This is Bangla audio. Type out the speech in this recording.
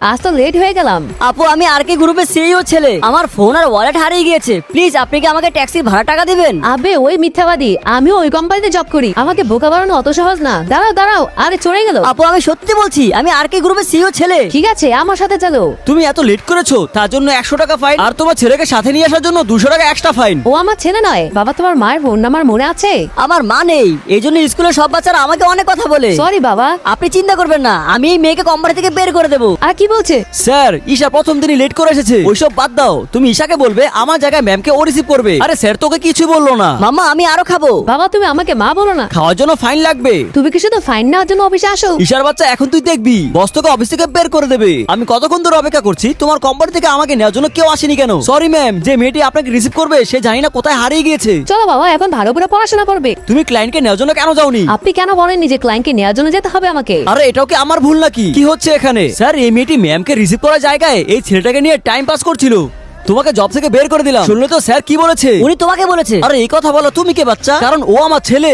আজ তো লেট হয়ে গেলাম। আপু আমি আর কে গ্রুপের সিইও ছেলে, আমার ফোন আর ওয়ালেট হারিয়ে গিয়েছে। প্লিজ আপনি কি আমাকে ট্যাক্সির ভাড়া টাকা দিবেন? আবে ওই মিথ্যাবাদী, আমিও ওই কোম্পানিতে জব করি, আমাকে বোকা বানানো অত সহজ না। দাঁড়াও দাঁড়াও, আরে চলে গেল। আপু আমি সত্যি বলছি, আমি আর কে গ্রুপের সিইও ছেলে। ঠিক আছে আমার সাথে চলো। তুমি এত লেট করেছো তার জন্য 100 টাকা ফাইন, আর তোমার ছেলেকে সাথে নিয়ে আসার জন্য 200 টাকা এক্সট্রা ফাইন। ও আমার ছেলে নয়। বাবা তোমার মায়ের ফোন নাম্বার মনে আছে? আমার মা নেই, এই জন্য স্কুলের সব বাচ্চারা আমাকে অনেক কথা বলে। সরি বাবা। আপনি চিন্তা করবেন না, আমি এই মেয়েকে কোম্পানি থেকে বের করে দেবো। আর কি বলছে? স্যার ঈশা প্রথম দিনই লেট করে এসেছে, ওইসব বাদ দাও। তুমি ঈশাকে বলবে আমার জায়গায় ম্যামকে ও রিসিভ করবে। আরে স্যার তোকে কিছু বললো না। মাম্মা আমি আরো খাবো। বাবা তুমি আমাকে মা বলো না। খাওয়ার জন্য ফাইন লাগবে। তুমি কি শুধু ফাইন নেওয়ার জন্য অফিসে আসো? ঈশার বাচ্চা এখন তুই দেখবি বস তোকে অফিস থেকে বের করে দেবে। আমি কতক্ষণ ধরে অপেক্ষা করছি, তোমার কোম্পানি থেকে আমাকে নেওয়ার জন্য কেউ আসেনি কেন? সরি ম্যাম, যে মেয়েটি আপনাকে রিসিভ করবে সে জানি না কোথায় হারিয়ে গিয়েছে। চলো বাবা, এখন ভালো করে পড়াশোনা করবে। তুমি ক্লায়েন্টকে নেওয়ার জন্য কেন যাওনি? আপনি কেন বলেননি যে ক্লায়েন্টকে নেওয়ার জন্য যেতে হবে আমাকে? আরে এটাও কি আমার ভুল নাকি? কি হচ্ছে এখানে? স্যার এই মেয়েটি ম্যামকে রিসিভ করার জায়গায় এই ছেলেটাকে নিয়ে টাইম পাস করছিল। তোমাকে জব থেকে বের করে দিলাম। শুনলে তো স্যার কি বলেছে? উনি তোমাকে বলেছে? আরে এই কথা বলো তুমি কে বাচ্চা? কারণ ও আমার ছেলে।